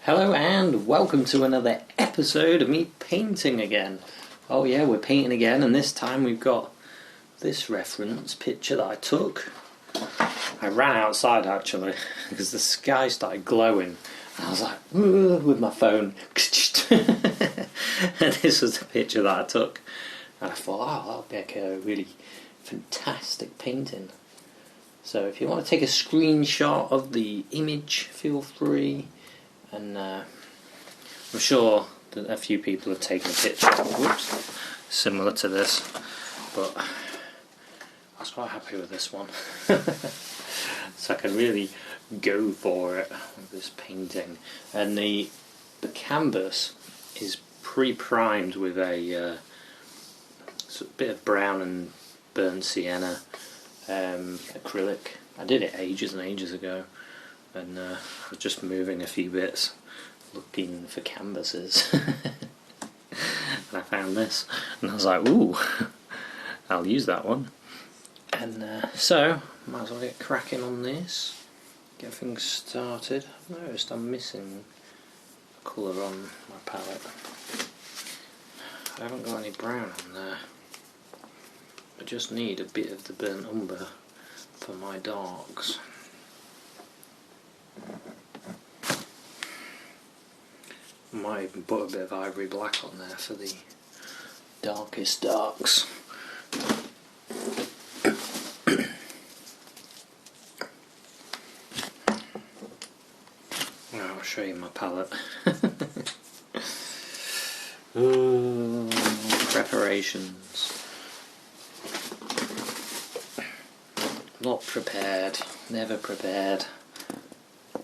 Hello and welcome to another episode of me painting again. Oh yeah, we're painting again, and this time we've got this reference picture that I took. I ran outside actually because the sky started glowing and I was like, with my phone. And this was the picture that I took. And I thought, oh, that'll be like a really fantastic painting. So if you want to take a screenshot of the image, feel free. And I'm sure that a few people have taken a picture, similar to this, but I was quite happy with this one. So I can really go for it with this painting. And the canvas is pre-primed with a bit of brown and burnt sienna acrylic. I did it ages and ages ago. And I was just moving a few bits, looking for canvases, and I found this, and I was like, ooh, I'll use that one. And so, might as well get cracking on this, get things started. I've noticed I'm missing a colour on my palette. I haven't got any brown on there. I just need a bit of the burnt umber for my darks. Might even put a bit of ivory black on there for the darkest darks. I'll show you my palette. Ooh, preparations. Not prepared, never prepared.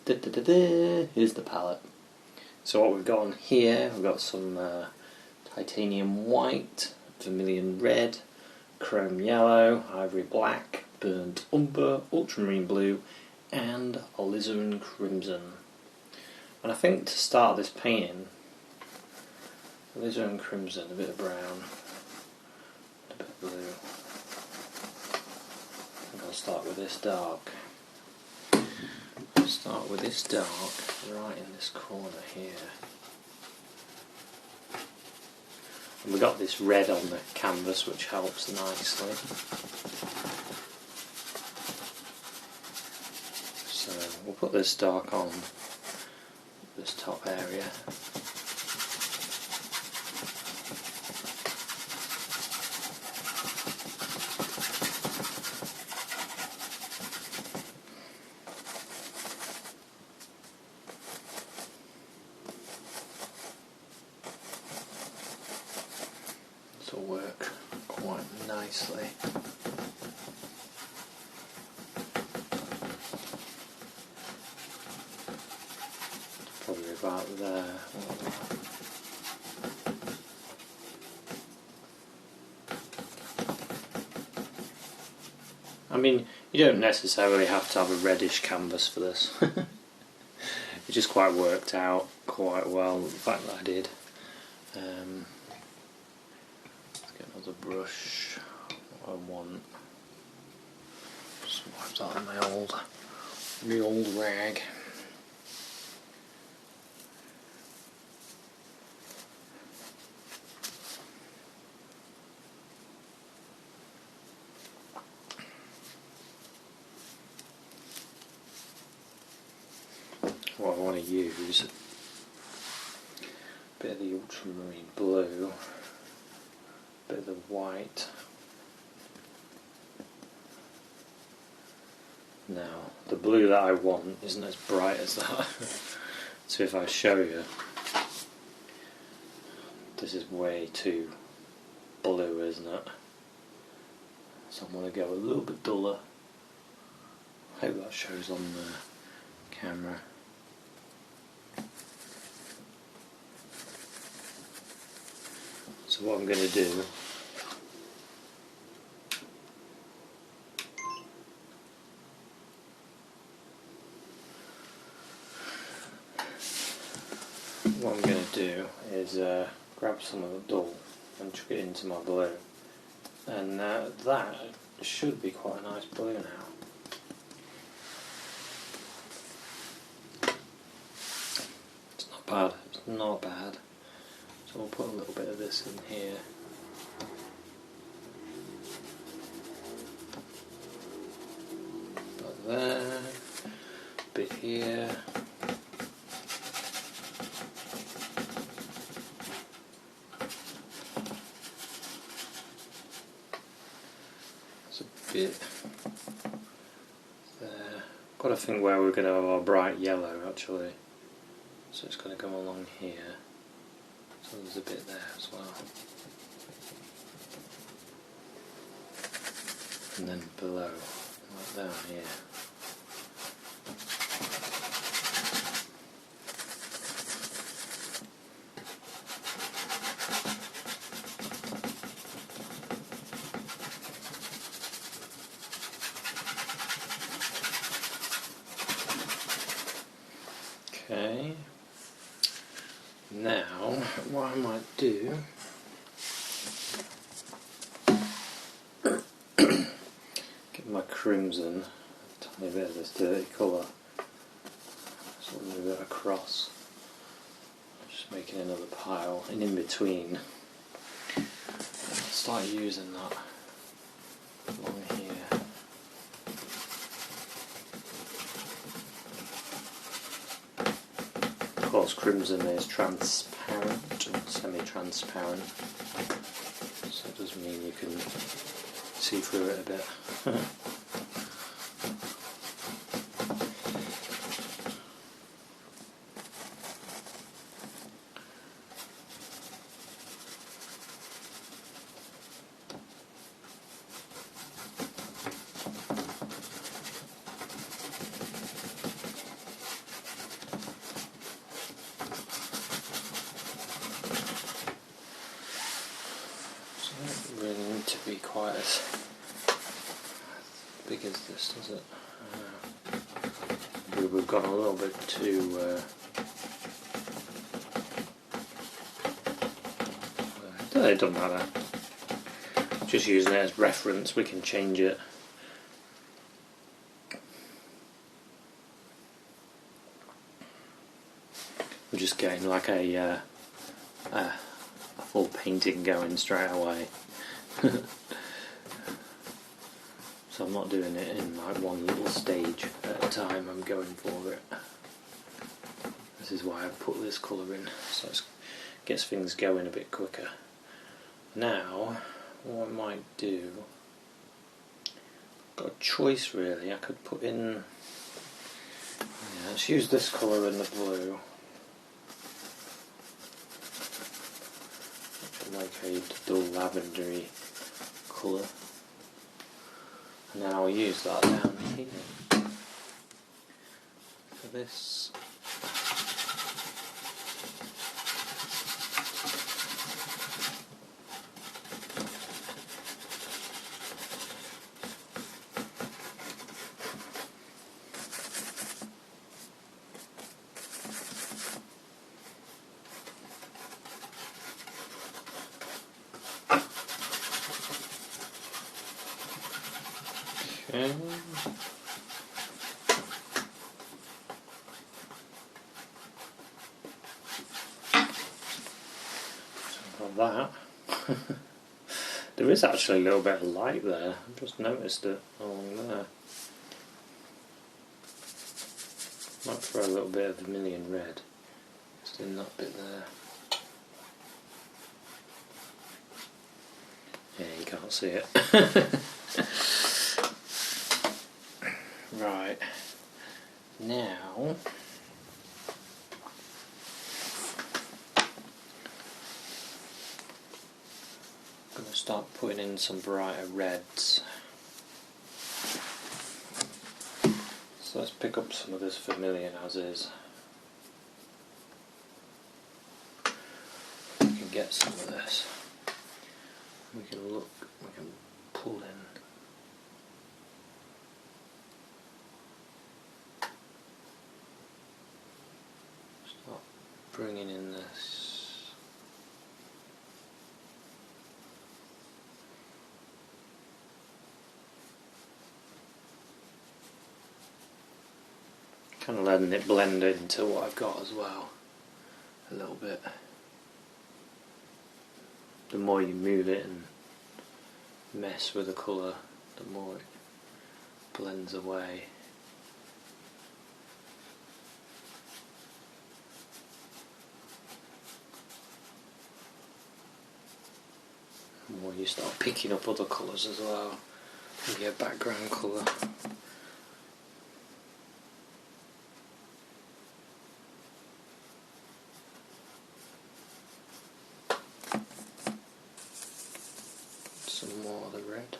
Here's the palette. So what we've got on here, we've got some titanium white, vermilion red, chrome yellow, ivory black, burnt umber, ultramarine blue, and alizarin crimson. And I think to start this painting, alizarin crimson, a bit of brown, a bit of blue. I think I'll start with this dark. Start with this dark right in this corner here. And we got this red on the canvas which helps nicely. So we'll put this dark on this top area. Will work quite nicely. Probably about there. I mean, you don't necessarily have to have a reddish canvas for this. It just quite worked out quite well, the fact that I did. The brush, what I want. Just wipe that on my old rag. What I want to use, a bit of the ultramarine blue. Bit of the white. Now, the blue that I want isn't as bright as that. So if I show you, this is way too blue, isn't it? So I'm going to go a little bit duller. I hope that shows on the camera. So what I'm going to do, is grab some of the dull and chuck it into my blue, and that should be quite a nice blue now. bad. It's not bad. So we'll put a little bit of this in here. About there. A bit here. There's a bit there. Got to think where we're going to have our bright yellow actually. So it's going to come along here. So there's a bit there as well. And then below, right down here. Okay. Now, what I might do, get my crimson, a tiny bit of this dirty colour, sort of move it across, just making another pile, and in between, start using that along here. Of course, crimson is transparent, or semi-transparent, so it does mean you can see through it a bit. Really need to be quite as big as this, does it? We've gone a little bit too it doesn't matter, just using it as reference, we can change it. We're just getting like a full painting going straight away. So I'm not doing it in like one little stage at a time, I'm going for it. This is why I put this colour in, so it gets things going a bit quicker. Now, what I might do, got a choice really, I could put in, yeah, let's use this colour in the blue. Like a dull lavendery colour, and then I'll use that down here for this. Okay. So got that. There is actually a little bit of light there. I just noticed it along there. Might throw a little bit of vermilion red just in that bit there. Yeah, you can't see it. Right, now I'm going to start putting in some brighter reds. So let's pick up some of this vermilion as is. We can get some of this. We can pull in. Start bringing in this. Kind of letting it blend into what I've got as well. a little bit. The more you move it and mess with the colour, the more it blends away. The more you start picking up other colours as well, with your background colour. Some more of the red.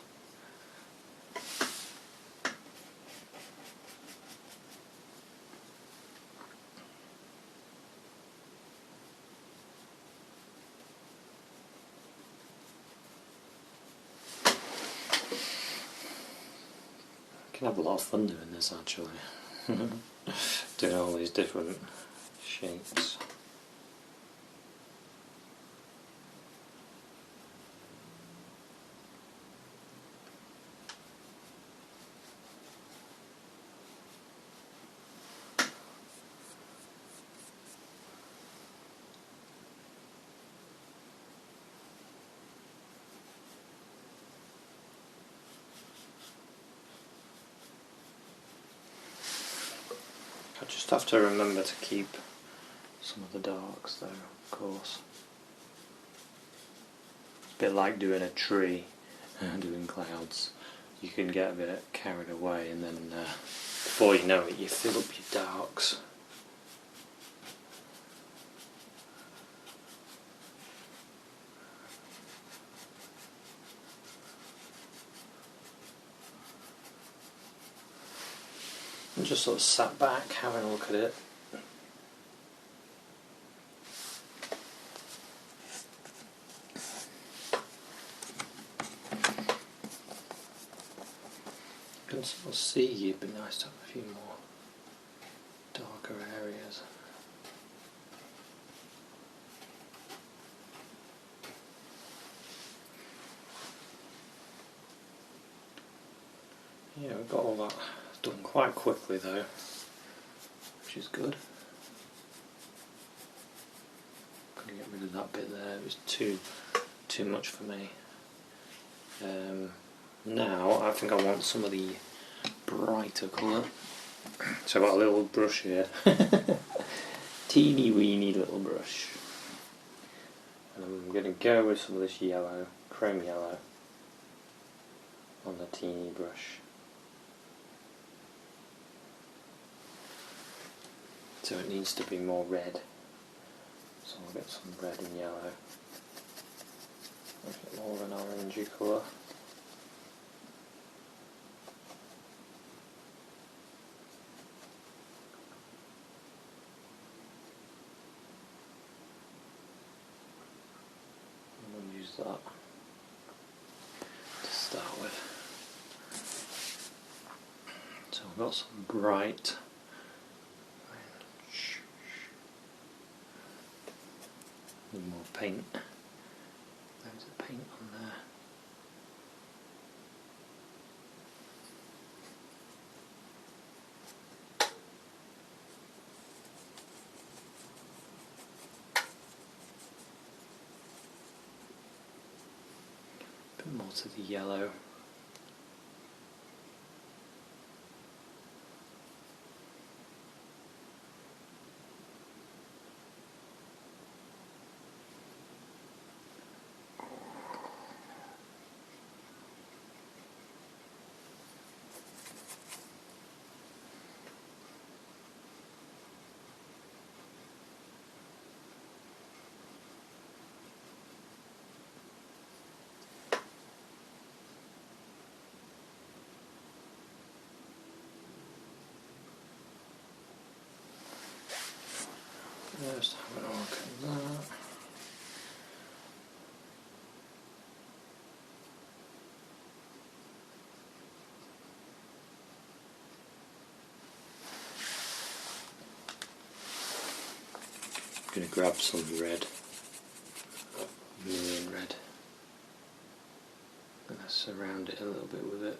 You can have a lot of fun doing this actually. Doing all these different shapes. I just have to remember to keep some of the darks though, of course. It's a bit like doing a tree, doing clouds. You can get a bit carried away and then before you know it you fill up your darks. And just sort of sat back having a look at it. You can sort of see it'd be nice to have a few more darker areas. Yeah, we've got all that done quite quickly though, which is good. Gonna get rid of that bit there, it was too much for me. Now I think I want some of the brighter colour. So I've got a little brush here, teeny weeny little brush. And I'm going to go with some of this yellow, chrome yellow, on the teeny brush. So it needs to be more red. So I'll get some red and yellow. A bit more of an orangey colour. And we'll use that to start with. So I've got some bright orange. A little more paint. There's a paint on there. A bit more to the yellow. Just have a look at that. I'm going to grab some red, vermilion red, and I surround it a little bit with it.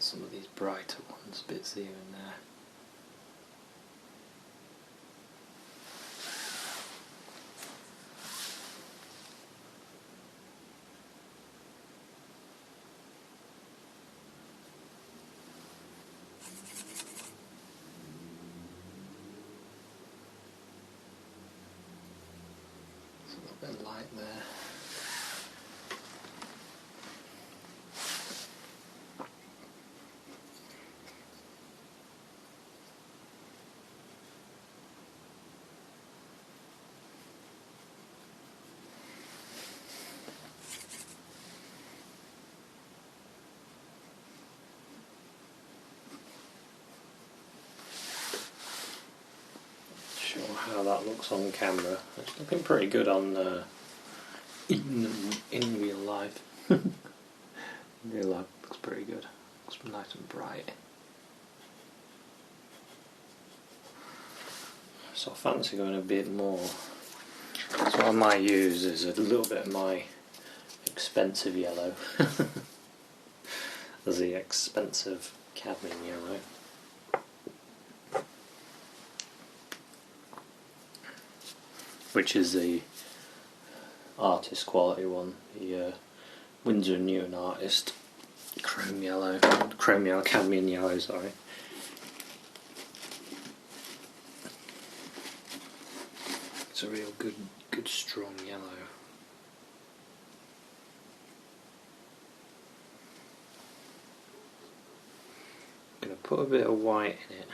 some of these brighter ones, bits here and there. It's a little bit light there. Sure how that looks on camera. It's looking pretty good on in real life. In real life looks pretty good. Looks nice and bright. So I fancy going a bit more. So what I might use is a little bit of my expensive yellow. There's the expensive cadmium yellow. Which is the artist quality one, the Winsor & Newton artist chrome yellow, cadmium yellow, sorry. It's a real good strong yellow. I'm going to put a bit of white in it.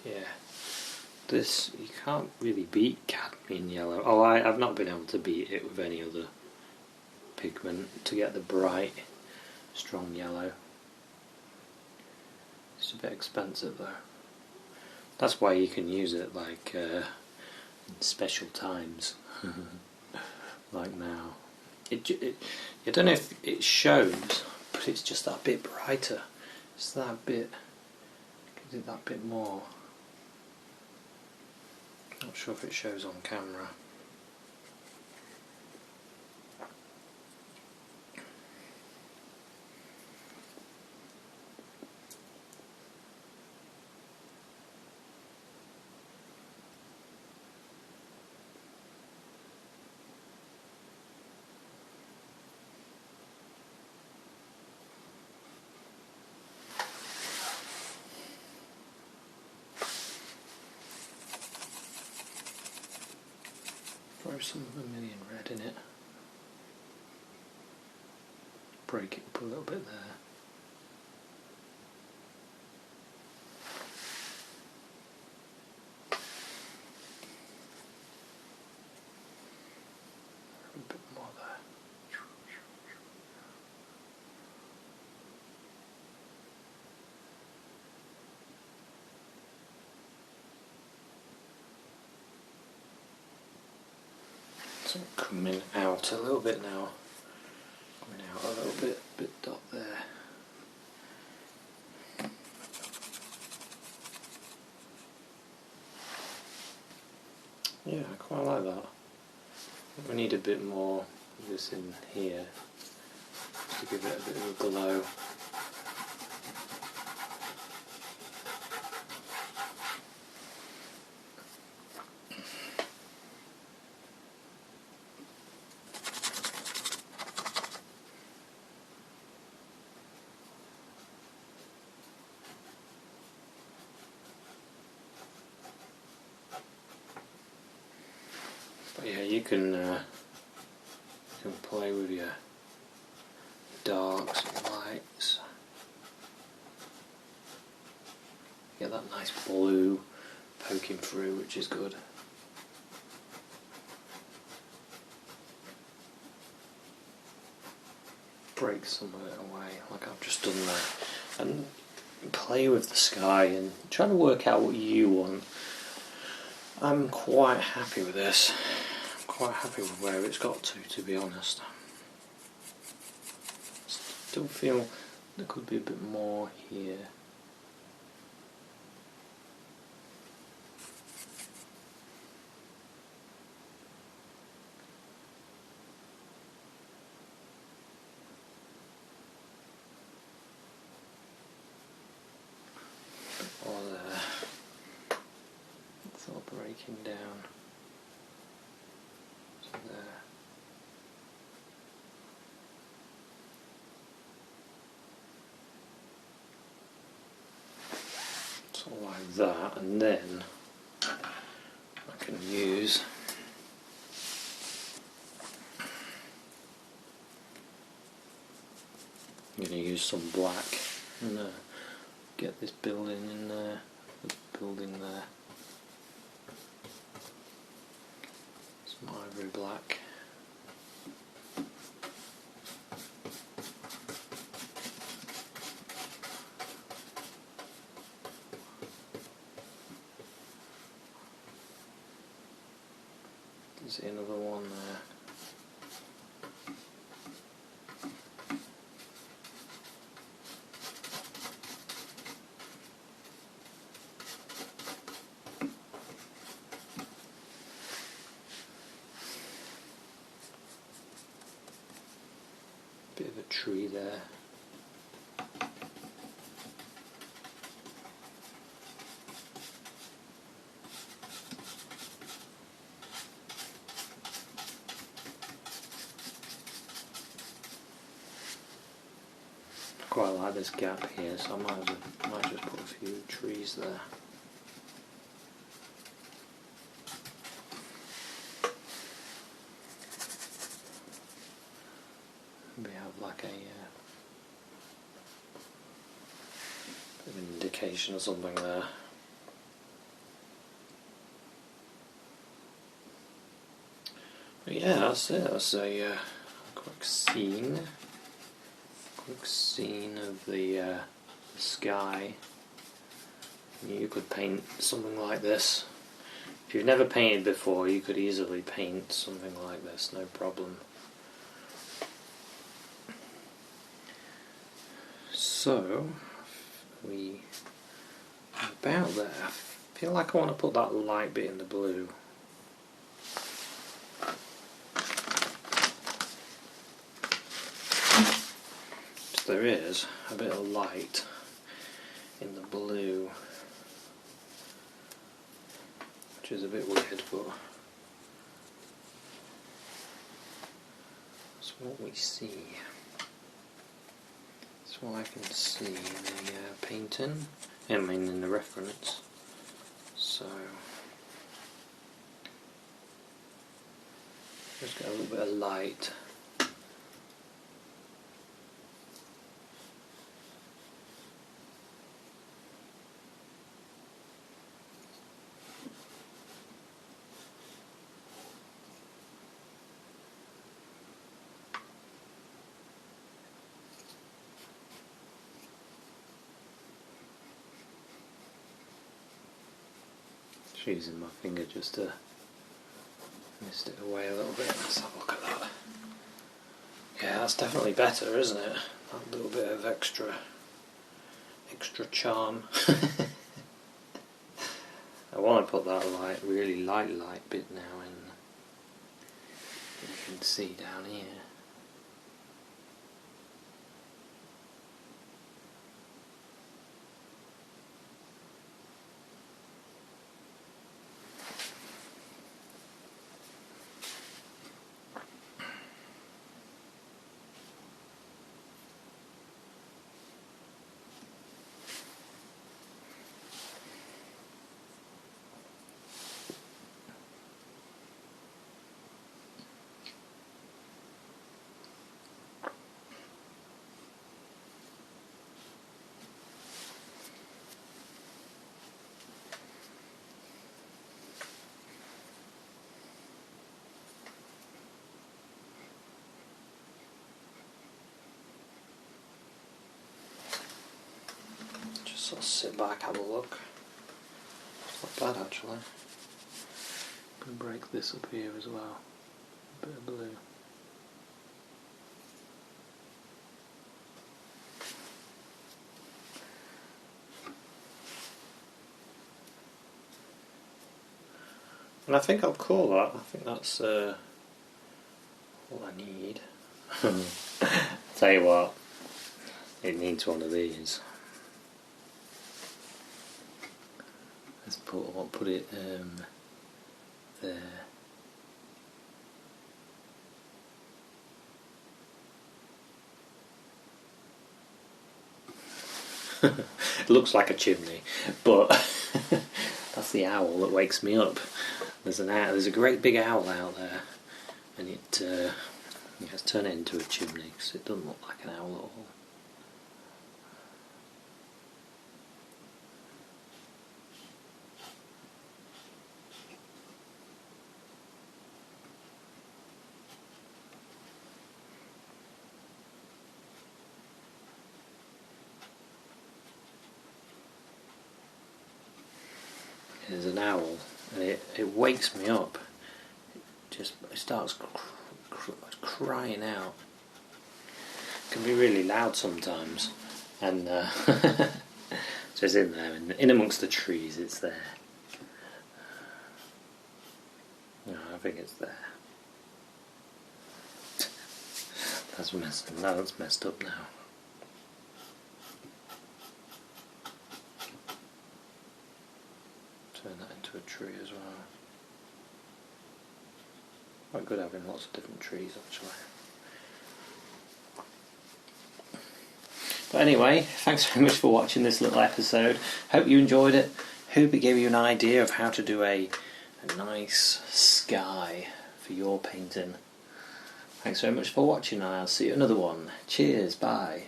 Yeah. This, you can't really beat cadmium yellow. Oh, I've not been able to beat it with any other pigment to get the bright, strong yellow. It's a bit expensive though. That's why you can use it like in special times, like now. I don't know if it shows, but it's just that bit brighter. It's that bit, gives it that bit more. Not sure if it shows on camera. Throw some vermilion red in it. Break it up a little bit there. A bit more there. So coming out a little bit now. Coming out a little bit dot there. Yeah, I quite like that. We need a bit more of this in here to give it a bit of a glow. But yeah, you can play with your darks and lights. Get that nice blue poking through, which is good. Break some of it away, like I've just done there, and play with the sky and try to work out what you want. I'm quite happy with this. I'm quite happy with where it's got to be honest. Still feel there could be a bit more here. breaking down to there. So like that, and then I can use I'm going to use some black and get this building in there, the building there. Some ivory black. See another one there. Bit of a tree there. Quite like this gap here, so I might just put a few trees there. Maybe have like a bit of an indication or something there. But yeah, that's it. That's a quick scene. Quick scene of the sky. You could paint something like this. If you've never painted before, you could easily paint something like this, no problem. So, we about there. I feel like I want to put that light bit in the blue. There is a bit of light in the blue, which is a bit weird, but that's what we see. That's what I can see in the painting, I mean in the reference. So just get a little bit of light. Using my finger just to mist it away a little bit. Let's have a look at that. Yeah, that's definitely better, isn't it? That little bit of extra charm. I want to put that really light bit now in. You can see down here. So I'll sit back, have a look. It's not bad actually. Can break this up here as well. A bit of blue. And I think I'll call that. I think that's all I need. Tell you what, it needs one of these. I'll put it there. It looks like a chimney, but that's the owl that wakes me up. There's a great big owl out there, and it has turned it into a chimney because it doesn't look like an owl at all. There's an owl, and it wakes me up. It starts crying out. It can be really loud sometimes, and so it's in there, in amongst the trees. It's there. No, I think it's there. That's messed up now. Turn that into a tree as well. Quite good having lots of different trees actually. But anyway, thanks very much for watching this little episode. Hope you enjoyed it. Hope it gave you an idea of how to do a nice sky for your painting. Thanks very much for watching, and I'll see you another one. Cheers, bye.